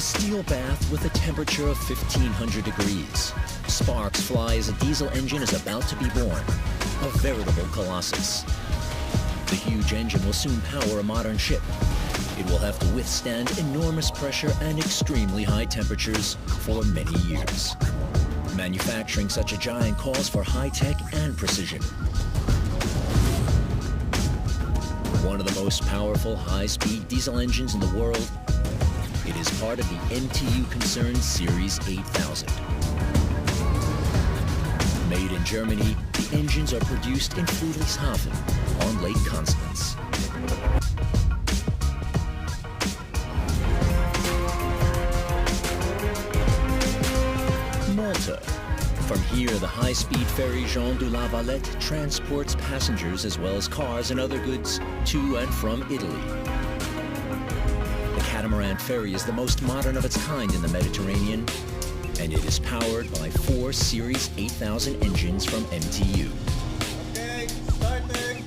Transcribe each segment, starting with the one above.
A steel bath with a temperature of 1500 degrees. Sparks fly as a diesel engine is about to be born. A veritable colossus. The huge engine will soon power a modern ship. It will have to withstand enormous pressure and extremely high temperatures for many years. Manufacturing such a giant calls for high tech and precision. One of the most powerful high-speed diesel engines in the world, it is part of the MTU concern Series 8000. Made in Germany, the engines are produced in Friedrichshafen on Lake Constance. Malta. From here, the high-speed ferry Jean de la Valette transports passengers as well as cars and other goods to and from Italy. The catamaran ferry is the most modern of its kind in the Mediterranean, and it is powered by 4 Series 8000 engines from MTU. Okay, starting.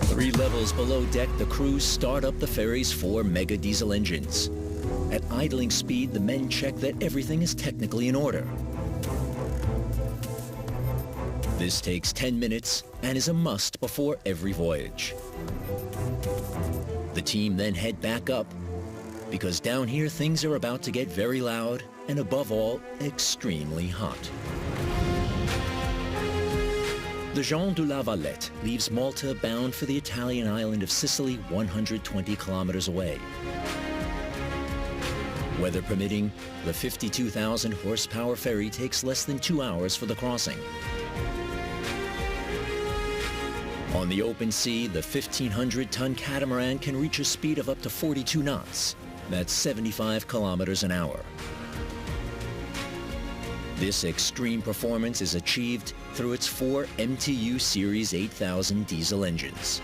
Three levels below deck, the crews start up the ferry's 4 mega diesel engines. At idling speed, the men check that everything is technically in order. This takes 10 minutes and is a must before every voyage. The team then head back up because down here things are about to get very loud and above all, extremely hot. The Jean de la Valette leaves Malta bound for the Italian island of Sicily 120 kilometers away. Weather permitting, the 52,000 horsepower ferry takes less than 2 hours for the crossing. On the open sea, the 1,500-ton catamaran can reach a speed of up to 42 knots. That's 75 kilometers an hour. This extreme performance is achieved through its 4 MTU Series 8000 diesel engines.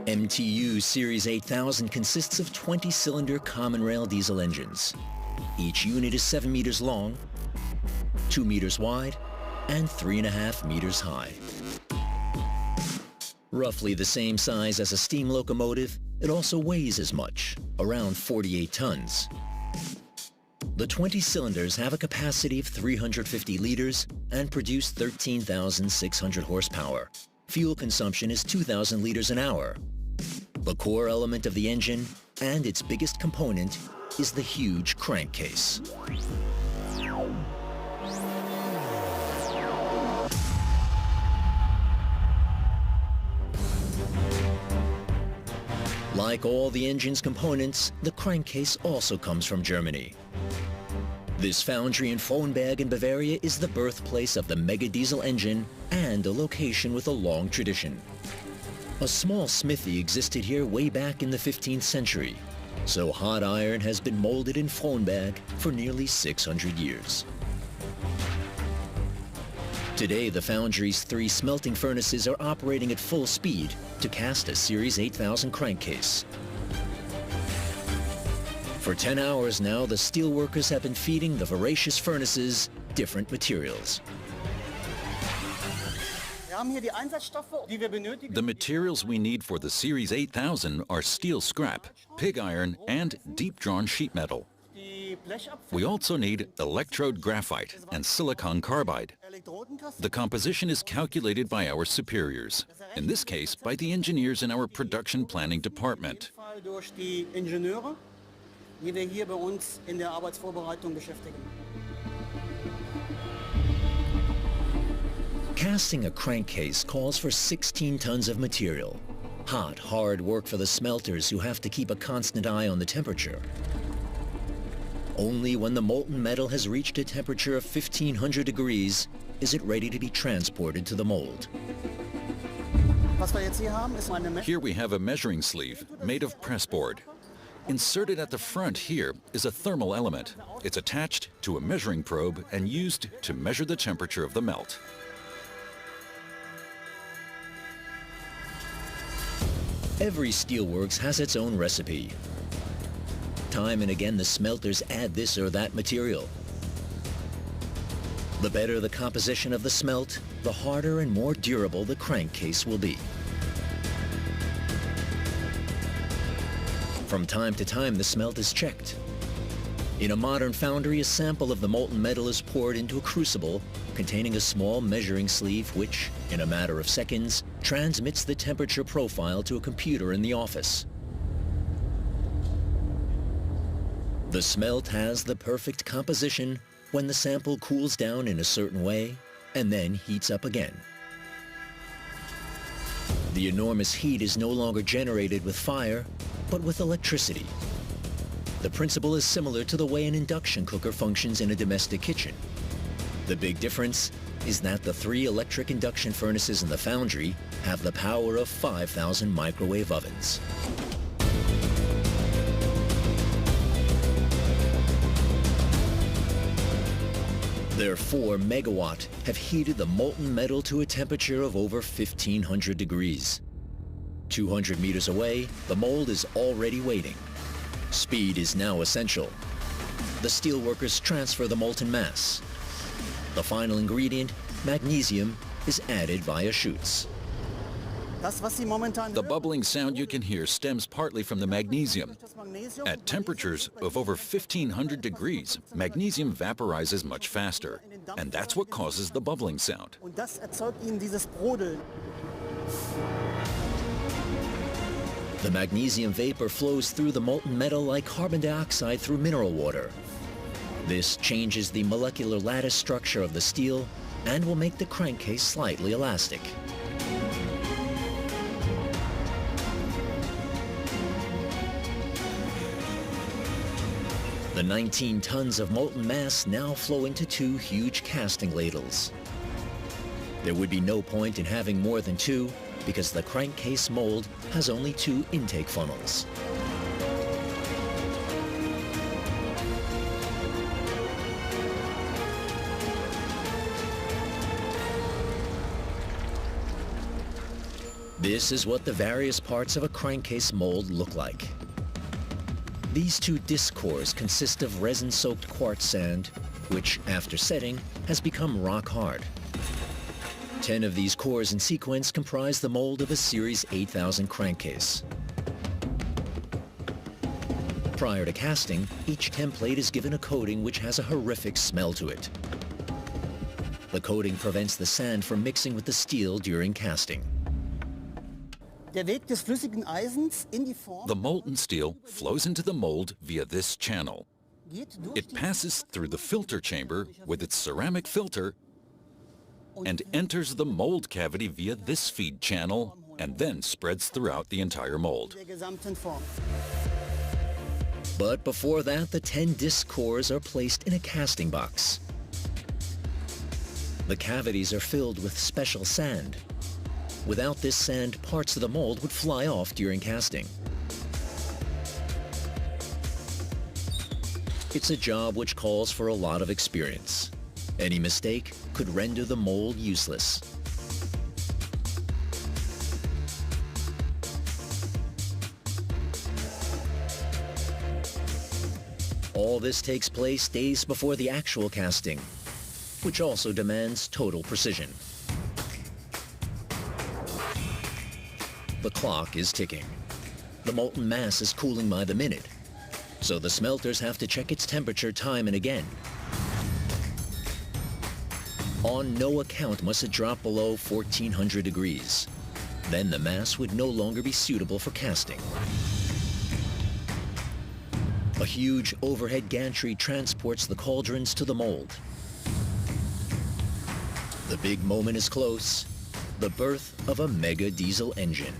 MTU Series 8000 consists of 20-cylinder common rail diesel engines. Each unit is 7 meters long, 2 meters wide, and 3.5 meters high. Roughly the same size as a steam locomotive, it also weighs as much, around 48 tons. The 20 cylinders have a capacity of 350 liters and produce 13,600 horsepower. Fuel consumption is 2,000 liters an hour. The core element of the engine, and its biggest component, is the huge crankcase. Like all the engine's components, the crankcase also comes from Germany. This foundry in Frohnberg in Bavaria is the birthplace of the mega diesel engine and a location with a long tradition. A small smithy existed here way back in the 15th century, so hot iron has been molded in Frohnberg for nearly 600 years. Today, the foundry's 3 smelting furnaces are operating at full speed to cast a Series 8000 crankcase. For 10 hours now, the steelworkers have been feeding the voracious furnaces different materials. The materials we need for the Series 8000 are steel scrap, pig iron, and deep-drawn sheet metal. We also need electrode graphite and silicon carbide. The composition is calculated by our superiors, in this case by the engineers in our production planning department. Casting a crankcase calls for 16 tons of material. Hot, hard work for the smelters who have to keep a constant eye on the temperature. Only when the molten metal has reached a temperature of 1,500 degrees is it ready to be transported to the mold. Here we have a measuring sleeve made of pressboard. Inserted at the front here is a thermal element. It's attached to a measuring probe and used to measure the temperature of the melt. Every steelworks has its own recipe. Time and again, the smelters add this or that material. The better the composition of the smelt, the harder and more durable the crankcase will be. From time to time, the smelt is checked. In a modern foundry, a sample of the molten metal is poured into a crucible containing a small measuring sleeve which, in a matter of seconds, transmits the temperature profile to a computer in the office. The smelt has the perfect composition when the sample cools down in a certain way and then heats up again. The enormous heat is no longer generated with fire, but with electricity. The principle is similar to the way an induction cooker functions in a domestic kitchen. The big difference is that the 3 electric induction furnaces in the foundry have the power of 5,000 microwave ovens. Their 4 megawatt have heated the molten metal to a temperature of over 1,500 degrees. 200 meters away, the mold is already waiting. Speed is now essential. The steelworkers transfer the molten mass. The final ingredient, magnesium, is added via chutes. The bubbling sound you can hear stems partly from the magnesium. At temperatures of over 1,500 degrees, magnesium vaporizes much faster, and that's what causes the bubbling sound. The magnesium vapor flows through the molten metal like carbon dioxide through mineral water. This changes the molecular lattice structure of the steel and will make the crankcase slightly elastic. The 19 tons of molten mass now flow into 2 huge casting ladles. There would be no point in having more than 2 because the crankcase mold has only 2 intake funnels. This is what the various parts of a crankcase mold look like. These 2 disc cores consist of resin-soaked quartz sand, which, after setting, has become rock hard. 10 of these cores in sequence comprise the mold of a Series 8000 crankcase. Prior to casting, each template is given a coating which has a horrific smell to it. The coating prevents the sand from mixing with the steel during casting. The molten steel flows into the mold via this channel. It passes through the filter chamber with its ceramic filter and enters the mold cavity via this feed channel and then spreads throughout the entire mold. But before that, the 10 disc cores are placed in a casting box. The cavities are filled with special sand. Without this sand, parts of the mold would fly off during casting. It's a job which calls for a lot of experience. Any mistake could render the mold useless. All this takes place days before the actual casting, which also demands total precision. The clock is ticking. The molten mass is cooling by the minute, so the smelters have to check its temperature time and again. On no account must it drop below 1,400 degrees. Then the mass would no longer be suitable for casting. A huge overhead gantry transports the cauldrons to the mold. The big moment is close. The birth of a mega diesel engine.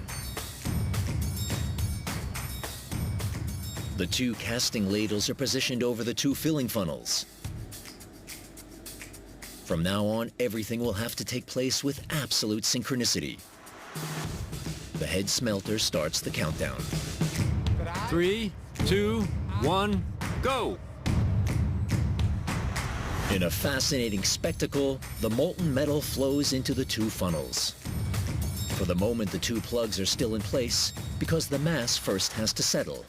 The 2 casting ladles are positioned over the 2 filling funnels. From now on, everything will have to take place with absolute synchronicity. The head smelter starts the countdown. 3, 2, 1, go! In a fascinating spectacle, the molten metal flows into the 2 funnels. For the moment, the two plugs are still in place because the mass first has to settle.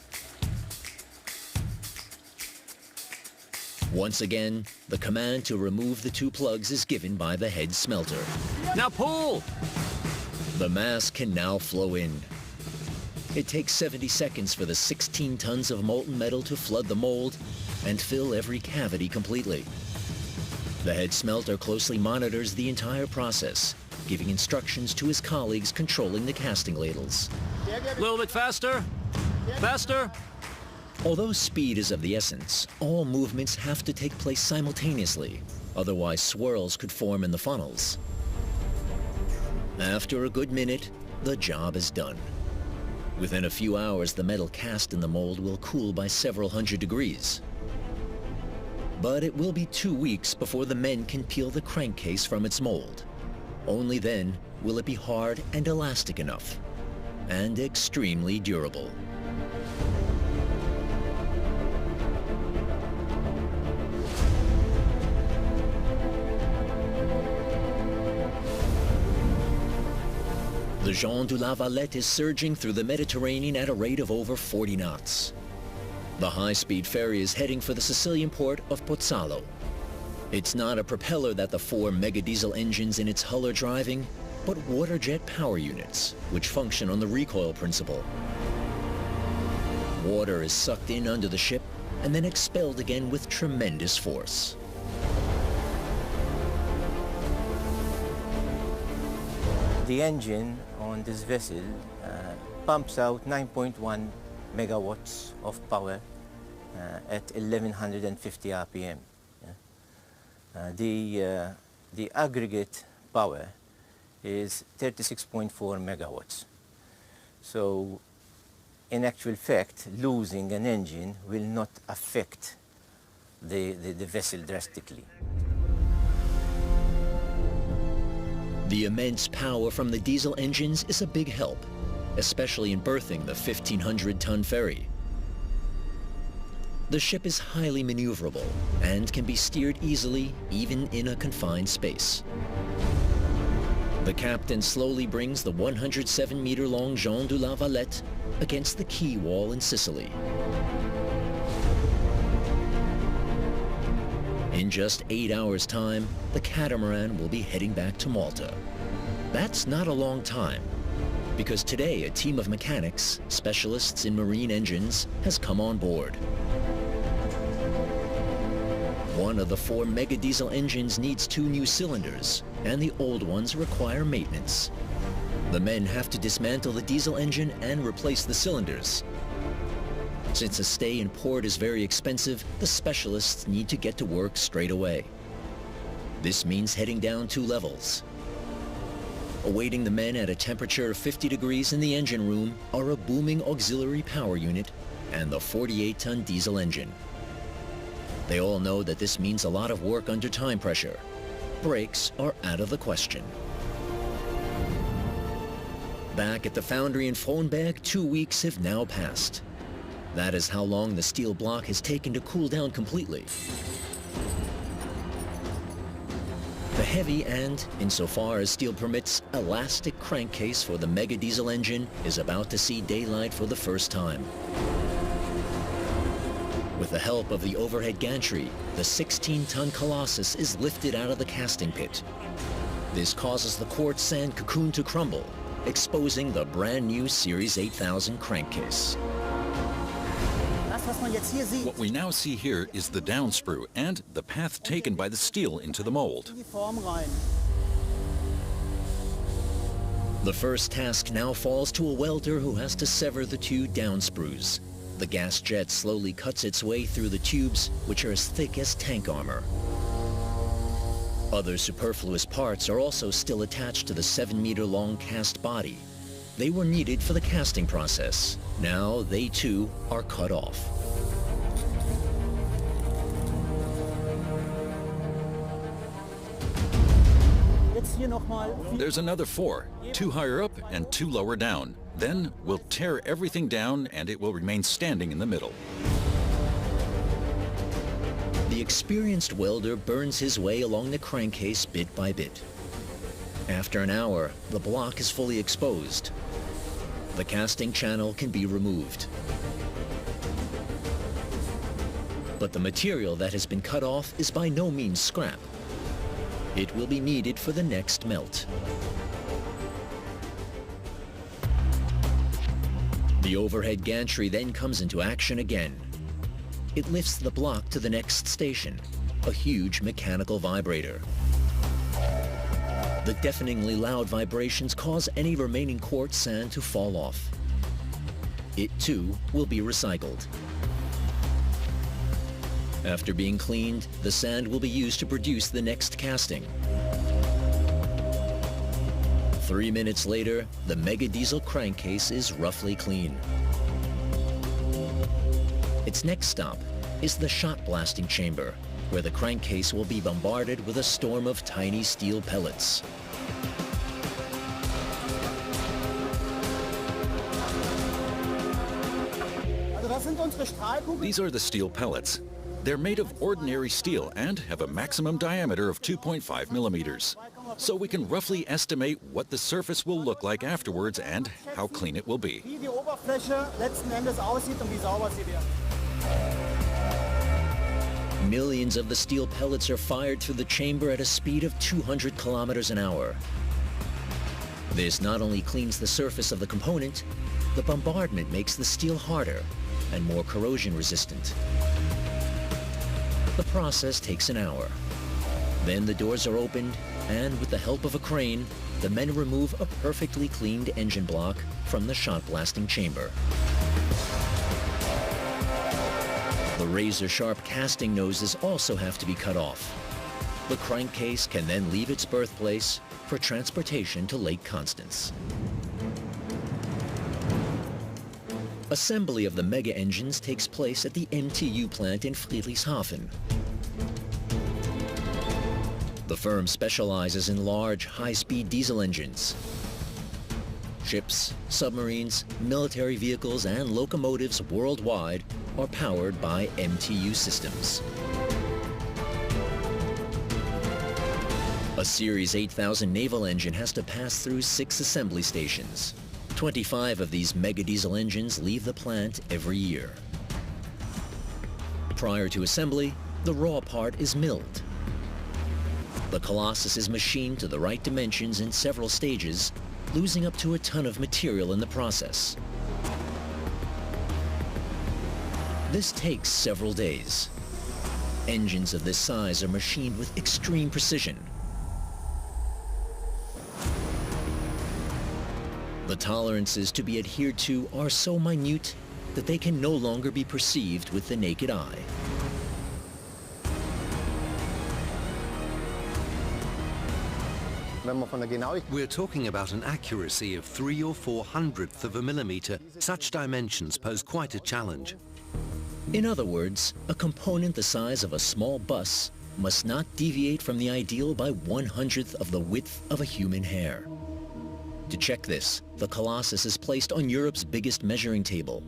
Once again, the command to remove the two plugs is given by the head smelter. Now pull! The mass can now flow in. It takes 70 seconds for the 16 tons of molten metal to flood the mold and fill every cavity completely. The head smelter closely monitors the entire process, giving instructions to his colleagues controlling the casting ladles. A little bit faster. Faster. Although speed is of the essence, all movements have to take place simultaneously, otherwise swirls could form in the funnels. After a good minute, the job is done. Within a few hours, the metal cast in the mold will cool by several hundred degrees. But it will be 2 weeks before the men can peel the crankcase from its mold. Only then will it be hard and elastic enough, and extremely durable. The Jean de la Valette is surging through the Mediterranean at a rate of over 40 knots. The high-speed ferry is heading for the Sicilian port of Pozzallo. It's not a propeller that the 4 mega-diesel engines in its hull are driving, but water jet power units, which function on the recoil principle. Water is sucked in under the ship and then expelled again with tremendous force. The engine on this vessel pumps out 9.1 megawatts of power at 1150 RPM. The aggregate power is 36.4 megawatts. So in actual fact, losing an engine will not affect the vessel drastically. The immense power from the diesel engines is a big help, especially in berthing the 1,500-ton ferry. The ship is highly maneuverable and can be steered easily, even in a confined space. The captain slowly brings the 107-meter-long Jean de la Valette against the quay wall in Sicily. In just 8 hours' time, the catamaran will be heading back to Malta. That's not a long time, because today a team of mechanics, specialists in marine engines, has come on board. One of the 4 mega diesel engines needs 2 new cylinders, and the old ones require maintenance. The men have to dismantle the diesel engine and replace the cylinders. Since a stay in port is very expensive, the specialists need to get to work straight away. This means heading down 2 levels. Awaiting the men at a temperature of 50 degrees in the engine room are a booming auxiliary power unit and the 48-ton diesel engine. They all know that this means a lot of work under time pressure. Brakes are out of the question. Back at the foundry in Frohnberg, 2 weeks have now passed. That is how long the steel block has taken to cool down completely. The heavy and, insofar as steel permits, elastic crankcase for the mega diesel engine is about to see daylight for the first time. With the help of the overhead gantry, the 16-ton Colossus is lifted out of the casting pit. This causes the quartz sand cocoon to crumble, exposing the brand new Series 8000 crankcase. What we now see here is the down sprue and the path taken by the steel into the mold. The first task now falls to a welder who has to sever the 2 down sprues. The gas jet slowly cuts its way through the tubes, which are as thick as tank armor. Other superfluous parts are also still attached to the 7-meter-long cast body. They were needed for the casting process. Now they too are cut off. There's another 4, 2 higher up and 2 lower down. Then we'll tear everything down and it will remain standing in the middle. The experienced welder burns his way along the crankcase bit by bit. After an hour, the block is fully exposed. The casting channel can be removed. But the material that has been cut off is by no means scrap. It will be needed for the next melt. The overhead gantry then comes into action again. It lifts the block to the next station, a huge mechanical vibrator. The deafeningly loud vibrations cause any remaining quartz sand to fall off. It too will be recycled. After being cleaned, the sand will be used to produce the next casting. 3 minutes later, the Mega Diesel crankcase is roughly clean. Its next stop is the shot blasting chamber, where the crankcase will be bombarded with a storm of tiny steel pellets. These are the steel pellets. They're made of ordinary steel and have a maximum diameter of 2.5 millimeters. So we can roughly estimate what the surface will look like afterwards and how clean it will be. Wie die Oberfläche letzten Endes aussieht und wie sauber sie wird. Millions of the steel pellets are fired through the chamber at a speed of 200 kilometers an hour. This not only cleans the surface of the component, the bombardment makes the steel harder and more corrosion resistant. The process takes an hour. Then the doors are opened, and with the help of a crane, the men remove a perfectly cleaned engine block from the shot blasting chamber. The razor-sharp casting noses also have to be cut off. The crankcase can then leave its birthplace for transportation to Lake Constance. Assembly of the mega engines takes place at the MTU plant in Friedrichshafen. The firm specializes in large, high-speed diesel engines. Ships, submarines, military vehicles, and locomotives worldwide are powered by MTU systems. A Series 8000 naval engine has to pass through 6 assembly stations. 25 of these mega diesel engines leave the plant every year. Prior to assembly, the raw part is milled. The Colossus is machined to the right dimensions in several stages, losing up to a ton of material in the process. This takes several days. Engines of this size are machined with extreme precision. The tolerances to be adhered to are so minute that they can no longer be perceived with the naked eye. We're talking about an accuracy of 3 or 400th of a millimeter. Such dimensions pose quite a challenge. In other words, a component the size of a small bus must not deviate from the ideal by 1/100th of the width of a human hair. To check this, the Colossus is placed on Europe's biggest measuring table.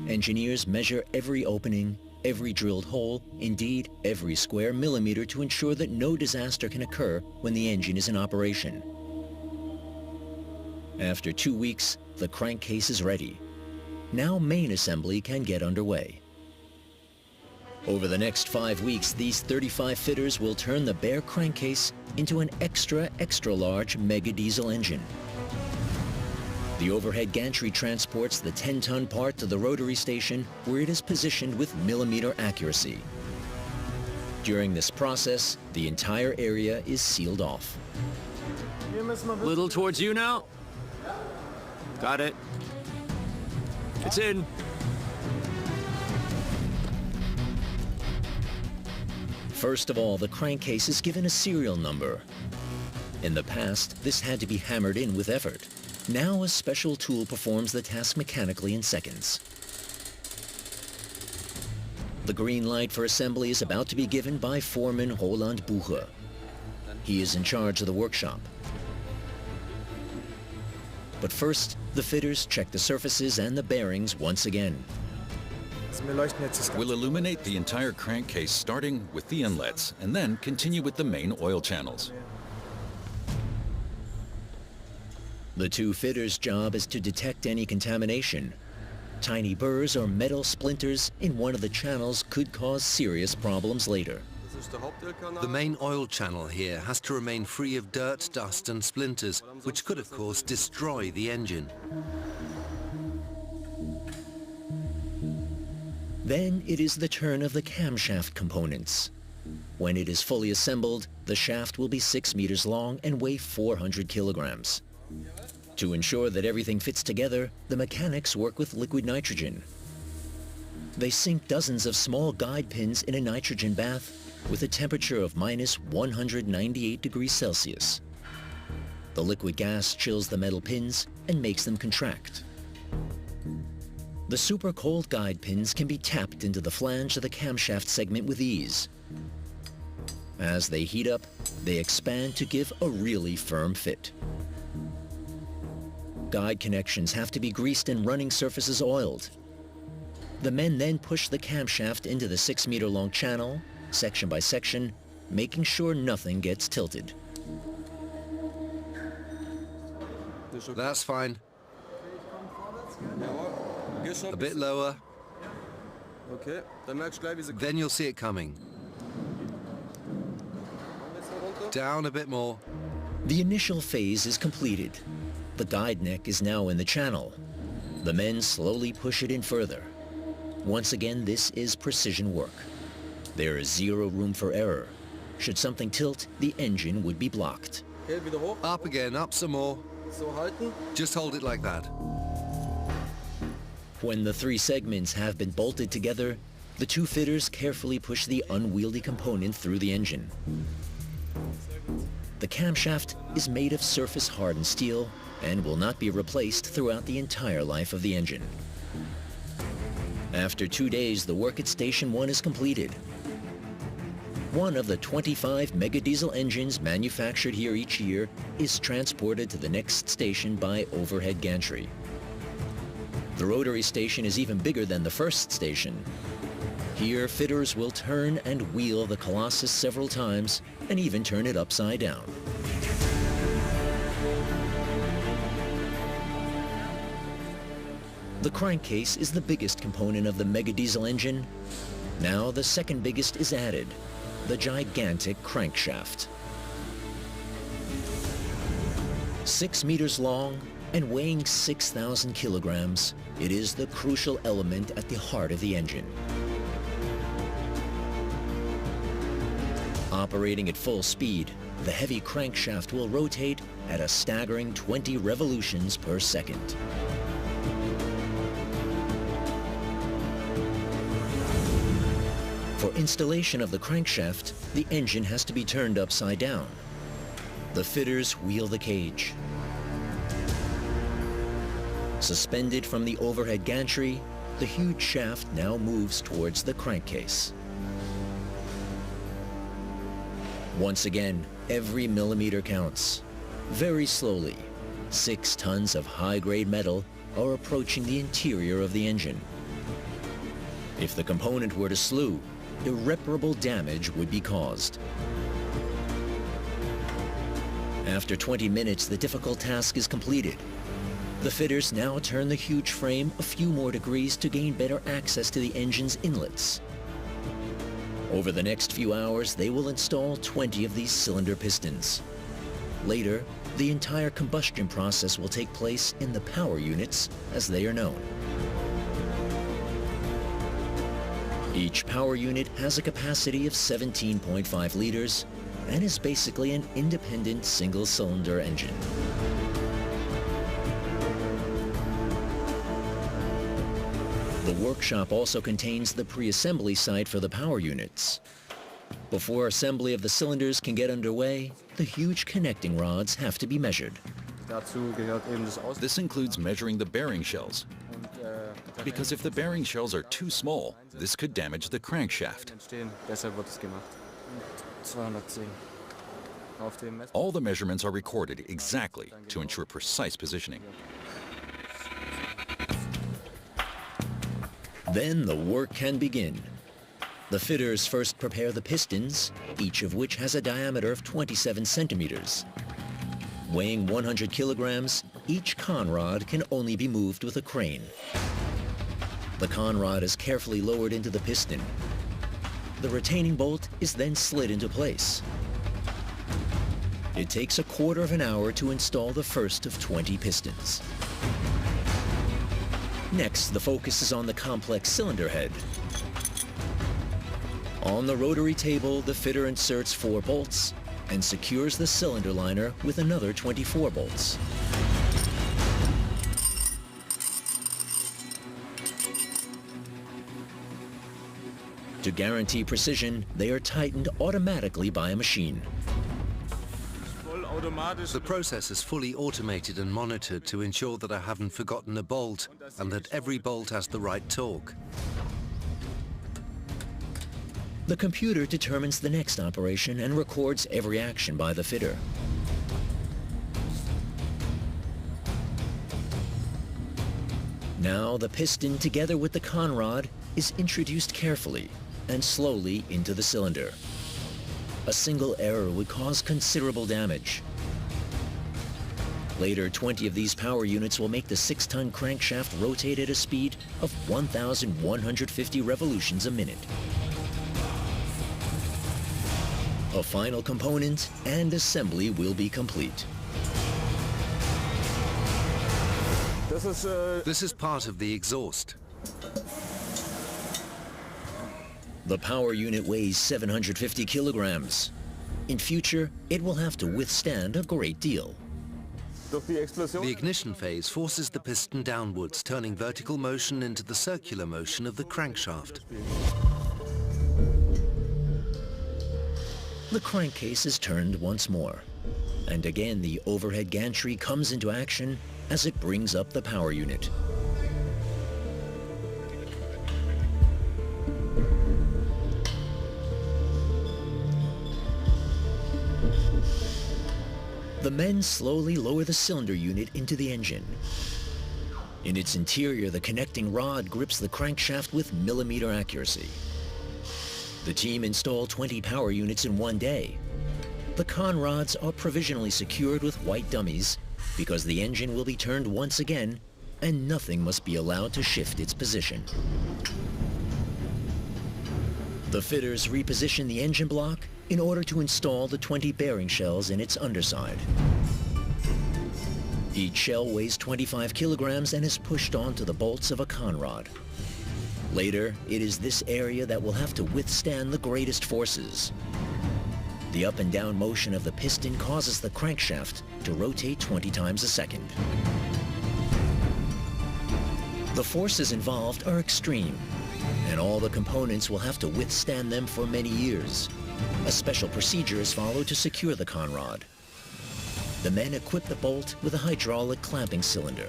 Engineers measure every opening, every drilled hole, indeed every square millimeter to ensure that no disaster can occur when the engine is in operation. After 2 weeks, the crankcase is ready. Now main assembly can get underway. Over the next 5 weeks, these 35 fitters will turn the bare crankcase into an extra large mega diesel engine. The overhead gantry transports the 10-ton part to the rotary station where it is positioned with millimeter accuracy. During this process, the entire area is sealed off. Little towards you now. Got it. It's in. First of all, the crankcase is given a serial number. In the past, this had to be hammered in with effort. Now a special tool performs the task mechanically in seconds. The green light for assembly is about to be given by foreman Roland Bucher. He is in charge of the workshop. But first, the fitters check the surfaces and the bearings once again. We'll illuminate the entire crankcase starting with the inlets and then continue with the main oil channels. The two fitters' job is to detect any contamination. Tiny burrs or metal splinters in one of the channels could cause serious problems later. The main oil channel here has to remain free of dirt, dust and splinters, which could of course destroy the engine. Then it is the turn of the camshaft components. When it is fully assembled, the shaft will be 6 meters long and weigh 400 kilograms. To ensure that everything fits together, the mechanics work with liquid nitrogen. They sink dozens of small guide pins in a nitrogen bath with a temperature of minus 198 degrees Celsius. The liquid gas chills the metal pins and makes them contract. The super cold guide pins can be tapped into the flange of the camshaft segment with ease. As they heat up, they expand to give a really firm fit. Guide connections have to be greased and running surfaces oiled. The men then push the camshaft into the 6-meter-long channel, section by section, making sure nothing gets tilted. That's fine. A bit lower. Then you'll see it coming. Down a bit more. The initial phase is completed. The guide neck is now in the channel. The men slowly push it in further. Once again, this is precision work. There is zero room for error. Should something tilt, the engine would be blocked. Up again, up some more. Just hold it like that. When the 3 segments have been bolted together, the 2 fitters carefully push the unwieldy component through the engine. The camshaft is made of surface-hardened steel and will not be replaced throughout the entire life of the engine. After 2 days, the work at Station 1 is completed. One of the 25 mega diesel engines manufactured here each year is transported to the next station by overhead gantry. The rotary station is even bigger than the first station. Here, fitters will turn and wheel the Colossus several times and even turn it upside down. The crankcase is the biggest component of the mega diesel engine. Now the second biggest is added, the gigantic crankshaft. 6 meters long and weighing 6,000 kilograms, it is the crucial element at the heart of the engine. Operating at full speed, the heavy crankshaft will rotate at a staggering 20 revolutions per second. For installation of the crankshaft, the engine has to be turned upside down. The fitters wheel the cage. Suspended from the overhead gantry, the huge shaft now moves towards the crankcase. Once again, every millimeter counts. Very slowly, 6 tons of high-grade metal are approaching the interior of the engine. If the component were to slew, irreparable damage would be caused. After 20 minutes, the difficult task is completed. The fitters now turn the huge frame a few more degrees to gain better access to the engine's inlets. Over the next few hours, they will install 20 of these cylinder pistons. Later, the entire combustion process will take place in the power units, as they are known. Each power unit has a capacity of 17.5 liters and is basically an independent single-cylinder engine. The workshop also contains the pre-assembly site for the power units. Before assembly of the cylinders can get underway, the huge connecting rods have to be measured. This includes measuring the bearing shells, because if the bearing shells are too small, this could damage the crankshaft. All the measurements are recorded exactly to ensure precise positioning. Then the work can begin. The fitters first prepare the pistons, each of which has a diameter of 27 centimeters. Weighing 100 kilograms, each conrod can only be moved with a crane. The conrod is carefully lowered into the piston. The retaining bolt is then slid into place. It takes a quarter of an hour to install the first of 20 pistons. Next, the focus is on the complex cylinder head. On the rotary table, the fitter inserts 4 bolts and secures the cylinder liner with another 24 bolts. To guarantee precision, they are tightened automatically by a machine. The process is fully automated and monitored to ensure that I haven't forgotten a bolt and that every bolt has the right torque. The computer determines the next operation and records every action by the fitter. Now the piston, together with the conrod, is introduced carefully and slowly into the cylinder. A single error would cause considerable damage. Later, 20 of these power units will make the 6-ton crankshaft rotate at a speed of 1,150 revolutions a minute. A final component and assembly will be complete. This is part of the exhaust. The power unit weighs 750 kilograms. In future, it will have to withstand a great deal. The ignition phase forces the piston downwards, turning vertical motion into the circular motion of the crankshaft. The crankcase is turned once more, and again the overhead gantry comes into action as it brings up the power unit. The men slowly lower the cylinder unit into the engine. In its interior, the connecting rod grips the crankshaft with millimeter accuracy. The team installed 20 power units in one day. The conrods are provisionally secured with white dummies because the engine will be turned once again and nothing must be allowed to shift its position. The fitters reposition the engine block in order to install the 20 bearing shells in its underside. Each shell weighs 25 kilograms and is pushed onto the bolts of a conrod. Later, it is this area that will have to withstand the greatest forces. The up and down motion of the piston causes the crankshaft to rotate 20 times a second. The forces involved are extreme, and all the components will have to withstand them for many years. A special procedure is followed to secure the conrod. The men equip the bolt with a hydraulic clamping cylinder.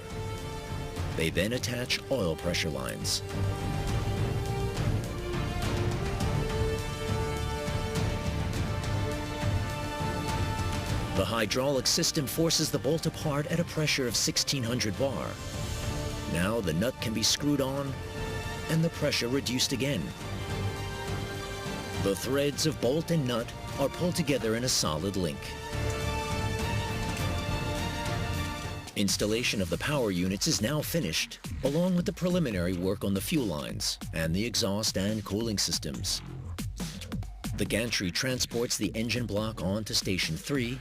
They then attach oil pressure lines. The hydraulic system forces the bolt apart at a pressure of 1600 bar. Now the nut can be screwed on and the pressure reduced again. The threads of bolt and nut are pulled together in a solid link. Installation of the power units is now finished, along with the preliminary work on the fuel lines and the exhaust and cooling systems. The gantry transports the engine block on to Station 3,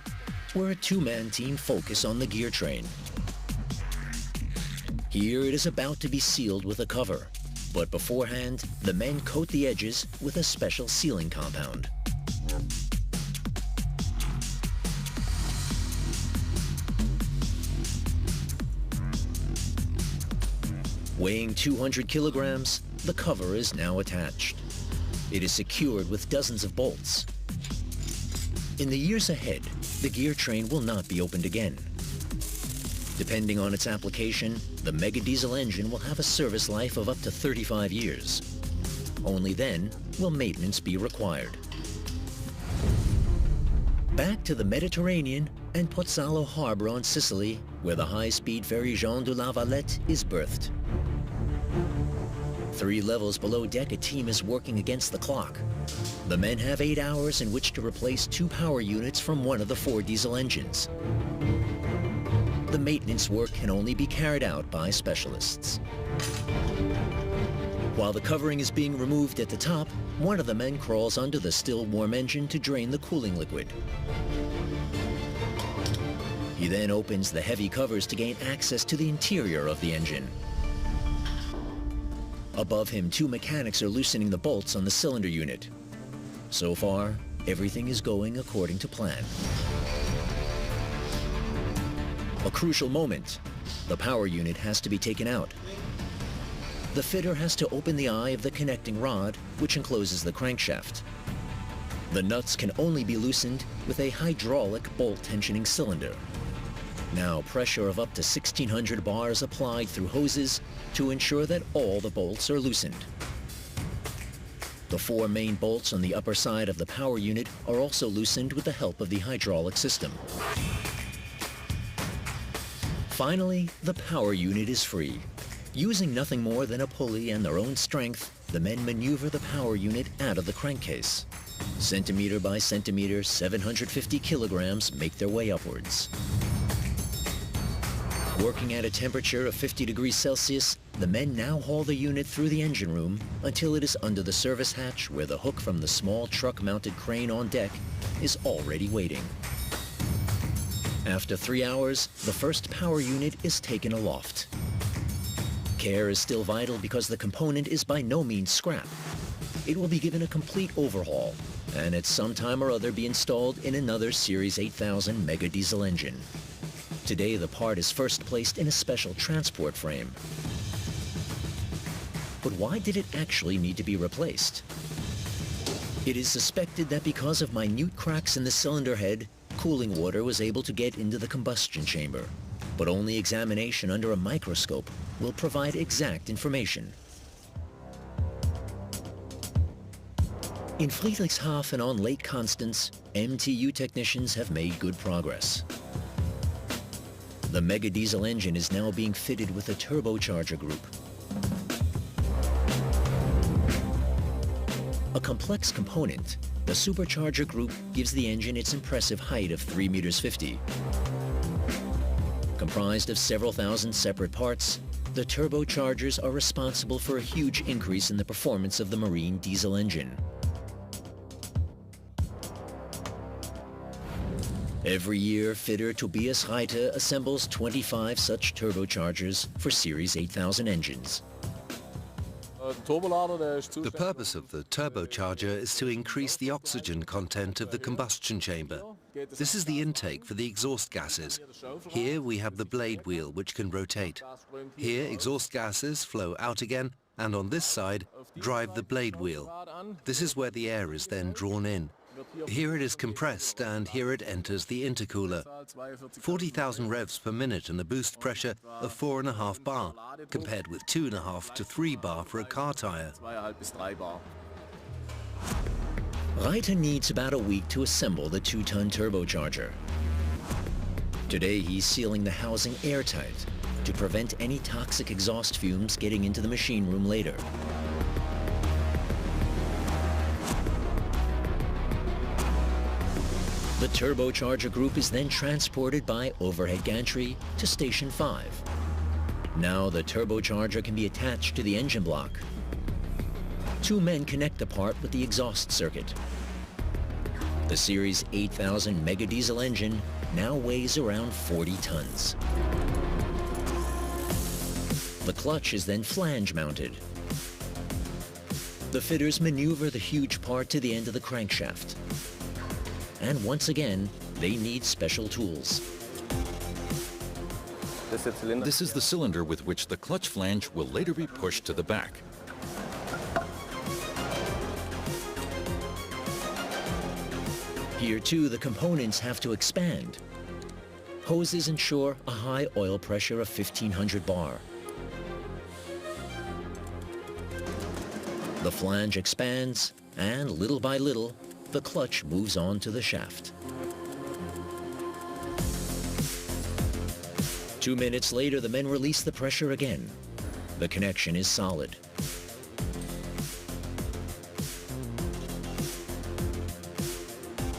where a 2-man team focus on the gear train. Here it is about to be sealed with a cover, but beforehand, the men coat the edges with a special sealing compound. Weighing 200 kilograms, the cover is now attached. It is secured with dozens of bolts. In the years ahead, the gear train will not be opened again. Depending on its application, the mega diesel engine will have a service life of up to 35 years. Only then will maintenance be required. Back to the Mediterranean and Pozzallo Harbor on Sicily, where the high-speed ferry Jean de la Valette is berthed. 3 levels below deck, a team is working against the clock. The men have 8 hours in which to replace 2 power units from one of the 4 diesel engines. the maintenance work can only be carried out by specialists. While the covering is being removed at the top, one of the men crawls under the still warm engine to drain the cooling liquid. He then opens the heavy covers to gain access to the interior of the engine. Above him, two mechanics are loosening the bolts on the cylinder unit. So far, everything is going according to plan. A crucial moment. The power unit has to be taken out. The fitter has to open the eye of the connecting rod, which encloses the crankshaft. The nuts can only be loosened with a hydraulic bolt tensioning cylinder. Now pressure of up to 1600 bars applied through hoses to ensure that all the bolts are loosened. The four main bolts on the upper side of the power unit are also loosened with the help of the hydraulic system. Finally, the power unit is free. Using nothing more than a pulley and their own strength, the men maneuver the power unit out of the crankcase. Centimeter by centimeter, 750 kilograms make their way upwards. Working at a temperature of 50 degrees Celsius, the men now haul the unit through the engine room until it is under the service hatch where the hook from the small truck-mounted crane on deck is already waiting. After 3 hours, the first power unit is taken aloft. Care is still vital because the component is by no means scrap. It will be given a complete overhaul and at some time or other be installed in another Series 8000 mega diesel engine. Today, the part is first placed in a special transport frame. But why did it actually need to be replaced? It is suspected that because of minute cracks in the cylinder head, cooling water was able to get into the combustion chamber. But only examination under a microscope will provide exact information. In Friedrichshafen on Lake Constance, MTU technicians have made good progress. The mega diesel engine is now being fitted with a turbocharger group. A complex component, the supercharger group gives the engine its impressive height of 3.50 meters. Comprised of several thousand separate parts, the turbochargers are responsible for a huge increase in the performance of the marine diesel engine. Every year, fitter Tobias Reiter assembles 25 such turbochargers for Series 8000 engines. The purpose of the turbocharger is to increase the oxygen content of the combustion chamber. This is the intake for the exhaust gases. Here we have the blade wheel which can rotate. Here exhaust gases flow out again, and on this side drive the blade wheel. This is where the air is then drawn in. Here it is compressed and here it enters the intercooler. 40,000 revs per minute and a boost pressure of 4.5 bar, compared with 2.5 to 3 bar for a car tire. Reiter needs about a week to assemble the 2-ton turbocharger. Today he's sealing the housing airtight to prevent any toxic exhaust fumes getting into the machine room later. The turbocharger group is then transported by overhead gantry to Station 5. Now the turbocharger can be attached to the engine block. Two men connect the part with the exhaust circuit. The Series 8000 mega diesel engine now weighs around 40 tons. The clutch is then flange mounted. The fitters maneuver the huge part to the end of the crankshaft. And once again, they need special tools. This is the cylinder with which the clutch flange will later be pushed to the back. Here too, the components have to expand. Hoses ensure a high oil pressure of 1500 bar. The flange expands, and little by little, the clutch moves on to the shaft. 2 minutes later, the men release the pressure again. The connection is solid.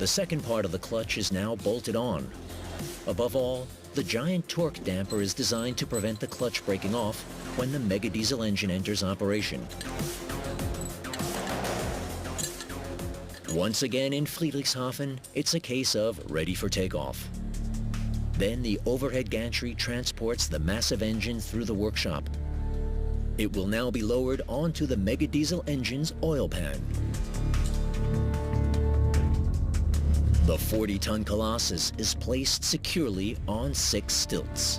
The second part of the clutch is now bolted on. Above all, The giant torque damper is designed to prevent the clutch breaking off when the mega diesel engine enters operation. Once again in Friedrichshafen, it's a case of ready for takeoff. Then the overhead gantry transports the massive engine through the workshop. It will now be lowered onto the mega diesel engine's oil pan. The 40-ton Colossus is placed securely on 6 stilts.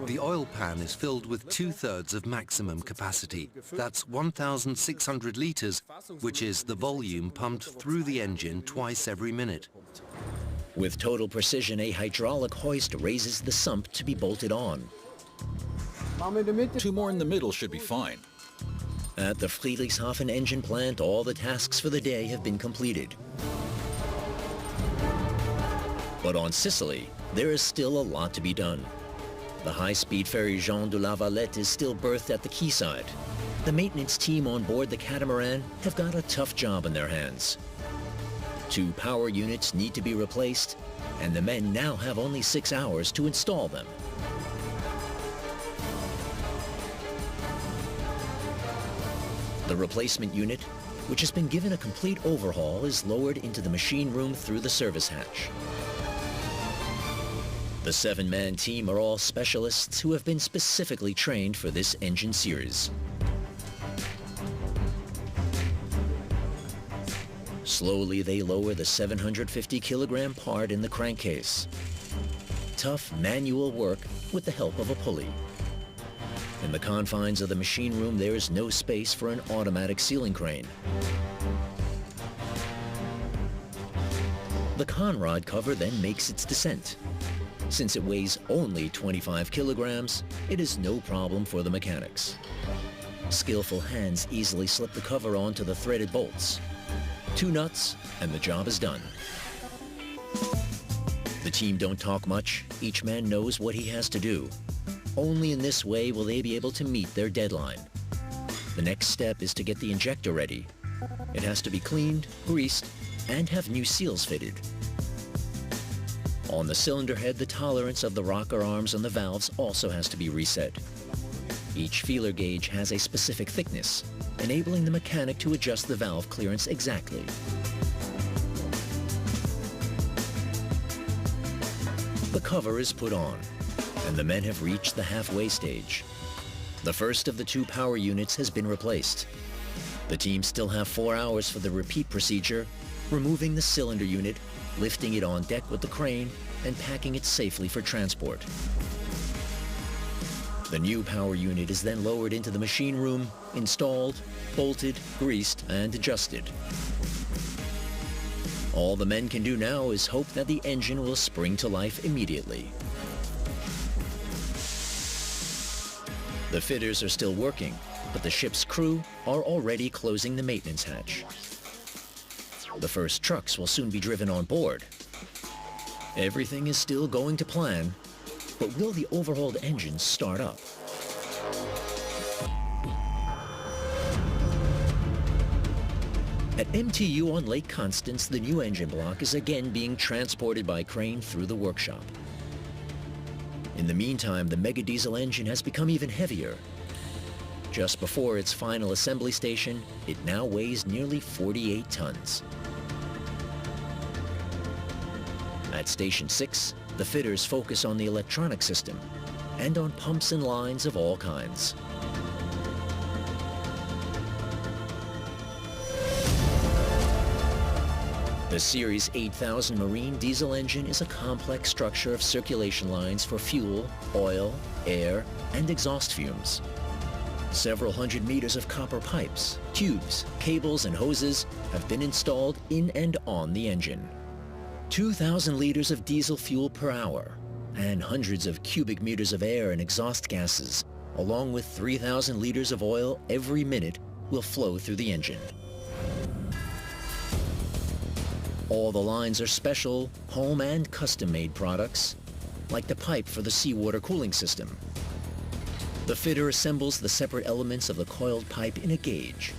The oil pan is filled with 2/3 of maximum capacity. That's 1,600 litres, which is the volume pumped through the engine twice every minute. With total precision, a hydraulic hoist raises the sump to be bolted on. 2 more in the middle should be fine. At the Friedrichshafen engine plant, all the tasks for the day have been completed. But on Sicily, there is still a lot to be done. The high-speed ferry Jean de la Valette is still berthed at the quayside. The maintenance team on board the catamaran have got a tough job in their hands. 2 power units need to be replaced, and the men now have only 6 hours to install them. The replacement unit, which has been given a complete overhaul, is lowered into the machine room through the service hatch. The 7-man team are all specialists who have been specifically trained for this engine series. Slowly they lower the 750-kilogram part in the crankcase. Tough manual work with the help of a pulley. In the confines of the machine room, there is no space for an automatic ceiling crane. The conrod cover then makes its descent. Since it weighs only 25 kilograms, it is no problem for the mechanics. Skillful hands easily slip the cover onto the threaded bolts. 2 nuts, and the job is done. The team don't talk much. Each man knows what he has to do. Only in this way will they be able to meet their deadline. The next step is to get the injector ready. It has to be cleaned, greased, and have new seals fitted. On the cylinder head, the tolerance of the rocker arms and the valves also has to be reset. Each feeler gauge has a specific thickness, enabling the mechanic to adjust the valve clearance exactly. The cover is put on, and the men have reached the halfway stage. The first of the 2 power units has been replaced. The team still have 4 hours for the repeat procedure, removing the cylinder unit, lifting it on deck with the crane, and packing it safely for transport. The new power unit is then lowered into the machine room, installed, bolted, greased, and adjusted. All the men can do now is hope that the engine will spring to life immediately. The fitters are still working, but the ship's crew are already closing the maintenance hatch. The first trucks will soon be driven on board. Everything is still going to plan, but will the overhauled engine start up? At MTU on Lake Constance, the new engine block is again being transported by crane through the workshop. In the meantime, the mega diesel engine has become even heavier. Just before its final assembly station, it now weighs nearly 48 tons. At Station 6, the fitters focus on the electronic system and on pumps and lines of all kinds. The Series 8000 marine diesel engine is a complex structure of circulation lines for fuel, oil, air, and exhaust fumes. Several hundred meters of copper pipes, tubes, cables, and hoses have been installed in and on the engine. 2,000 liters of diesel fuel per hour, and hundreds of cubic meters of air and exhaust gases, along with 3,000 liters of oil every minute, will flow through the engine. All the lines are special, home and custom-made products, like the pipe for the seawater cooling system. The fitter assembles the separate elements of the coiled pipe in a gauge.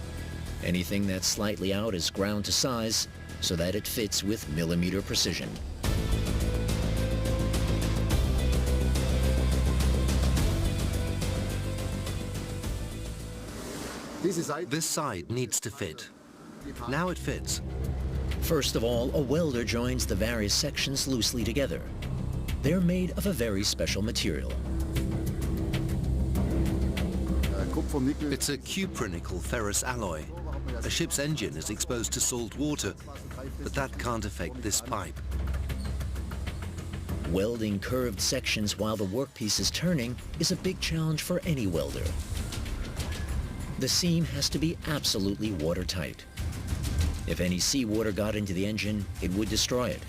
Anything that's slightly out is ground to size so that it fits with millimeter precision. This side needs to fit. Now it fits. First of all, a welder joins the various sections loosely together. They're made of a very special material. It's a cupronickel ferrous alloy. A ship's engine is exposed to salt water, but that can't affect this pipe. Welding curved sections while the workpiece is turning is a big challenge for any welder. The seam has to be absolutely watertight. If any seawater got into the engine, it would destroy it.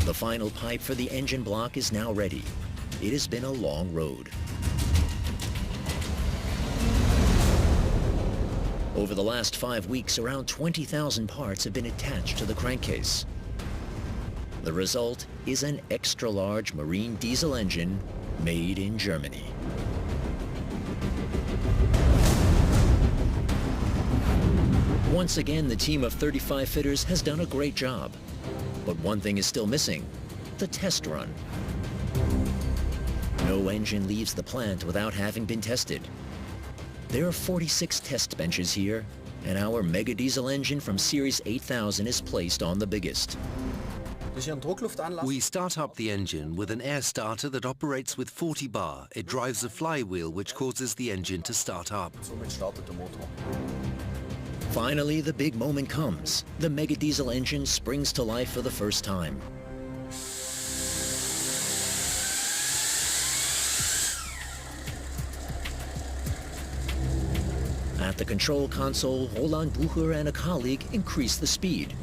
The final pipe for the engine block is now ready. It has been a long road. Over the last 5 weeks, around 20,000 parts have been attached to the crankcase. The result is an extra-large marine diesel engine made in Germany. Once again, the team of 35 fitters has done a great job. But one thing is still missing: the test run. No engine leaves the plant without having been tested. There are 46 test benches here, and our mega diesel engine from Series 8000 is placed on the biggest. We start up the engine with an air starter that operates with 40 bar. It drives a flywheel which causes the engine to start up. Finally, the big moment comes. The mega diesel engine springs to life for the first time. At the control console, Roland Bucher and a colleague increase the speed.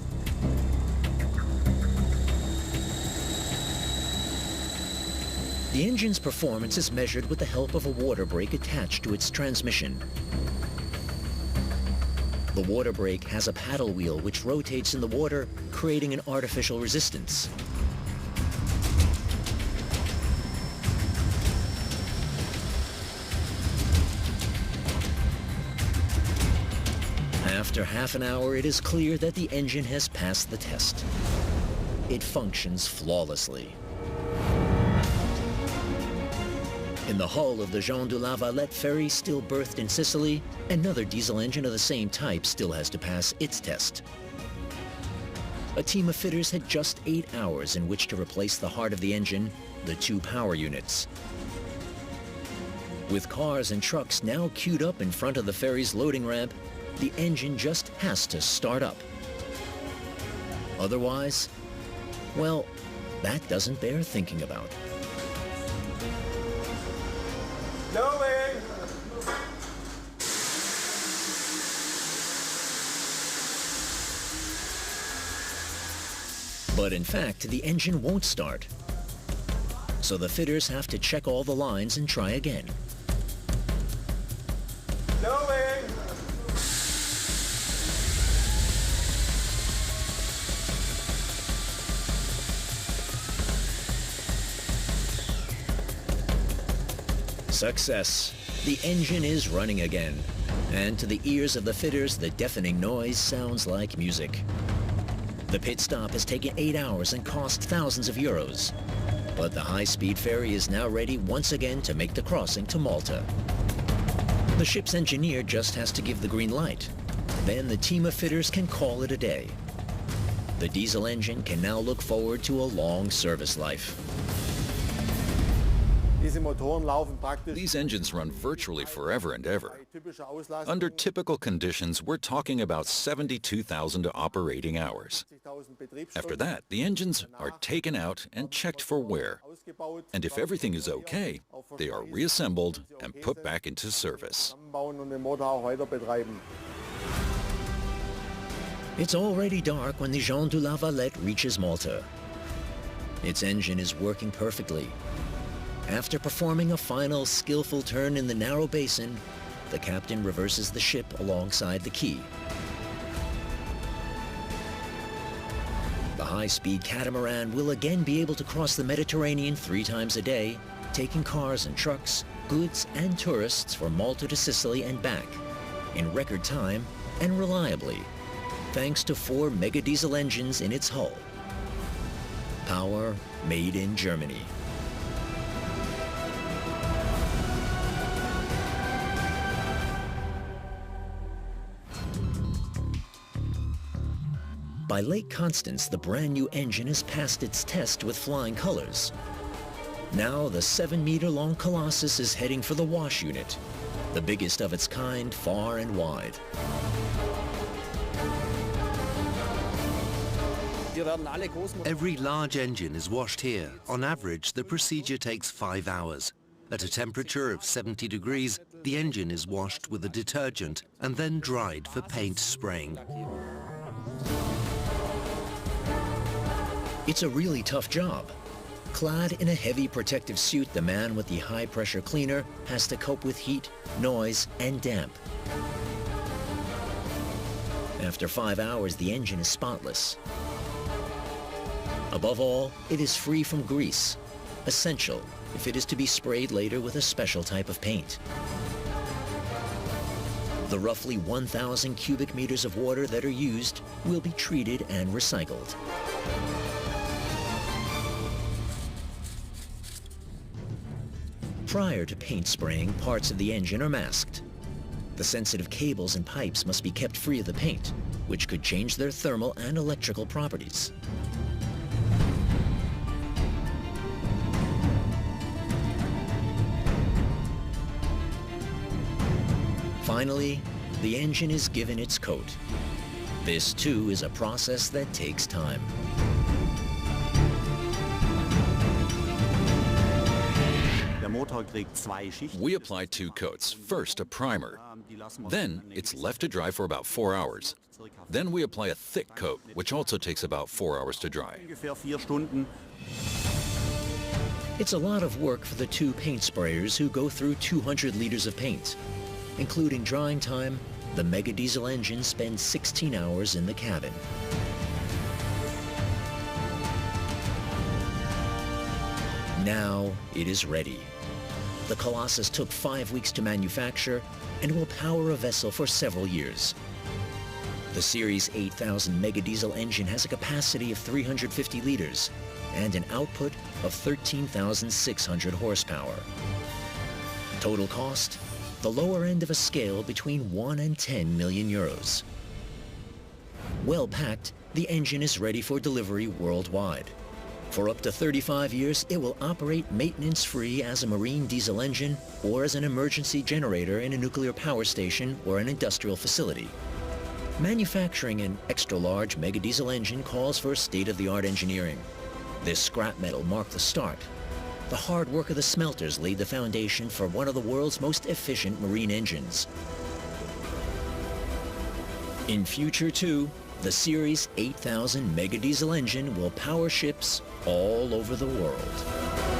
The engine's performance is measured with the help of a water brake attached to its transmission. The water brake has a paddle wheel which rotates in the water, creating an artificial resistance. After half an hour, it is clear that the engine has passed the test. It functions flawlessly. In the hull of the Jean de la Valette ferry, still berthed in Sicily, another diesel engine of the same type still has to pass its test. A team of fitters had just 8 hours in which to replace the heart of the engine, the 2 power units. With cars and trucks now queued up in front of the ferry's loading ramp, the engine just has to start up. Otherwise, well, that doesn't bear thinking about. But in fact, the engine won't start. So the fitters have to check all the lines and try again. Success. The engine is running again. And to the ears of the fitters, the deafening noise sounds like music. The pit stop has taken 8 hours and cost thousands of euros. But the high-speed ferry is now ready once again to make the crossing to Malta. The ship's engineer just has to give the green light. Then the team of fitters can call it a day. The diesel engine can now look forward to a long service life. These engines run virtually forever and ever. Under typical conditions, we're talking about 72,000 operating hours. After that, the engines are taken out and checked for wear. And if everything is okay, they are reassembled and put back into service. It's already dark when the Jean de la Valette reaches Malta. Its engine is working perfectly. After performing a final skillful turn in the narrow basin, the captain reverses the ship alongside the quay. The high-speed catamaran will again be able to cross the Mediterranean 3 times a day, taking cars and trucks, goods and tourists from Malta to Sicily and back in record time and reliably, thanks to 4 mega diesel engines in its hull. Power made in Germany. By Lake Constance, the brand new engine has passed its test with flying colors. Now the 7-meter-long Colossus is heading for the wash unit, the biggest of its kind far and wide. Every large engine is washed here. On average, the procedure takes 5 hours. At a temperature of 70 degrees, the engine is washed with a detergent and then dried for paint spraying. It's a really tough job. Clad in a heavy protective suit, the man with the high-pressure cleaner has to cope with heat, noise, and damp. After 5 hours, the engine is spotless. Above all, it is free from grease, essential if it is to be sprayed later with a special type of paint. The roughly 1,000 cubic meters of water that are used will be treated and recycled. Prior to paint spraying, parts of the engine are masked. The sensitive cables and pipes must be kept free of the paint, which could change their thermal and electrical properties. Finally, the engine is given its coat. This, too, is a process that takes time. We apply 2 coats. First, a primer. Then, it's left to dry for about 4 hours. Then we apply a thick coat, which also takes about 4 hours to dry. It's a lot of work for the 2 paint sprayers who go through 200 liters of paint. Including drying time, the mega diesel engine spends 16 hours in the cabin. Now it is ready. The Colossus took 5 weeks to manufacture and will power a vessel for several years. The Series 8000 mega diesel engine has a capacity of 350 liters and an output of 13,600 horsepower. Total cost? The lower end of a scale between 1 and 10 million euros. Well packed, the engine is ready for delivery worldwide. For up to 35 years, it will operate maintenance-free as a marine diesel engine or as an emergency generator in a nuclear power station or an industrial facility. Manufacturing an extra-large mega diesel engine calls for state-of-the-art engineering. This scrap metal marked the start. The hard work of the smelters laid the foundation for one of the world's most efficient marine engines. In future, too, the Series 8000 mega diesel engine will power ships all over the world.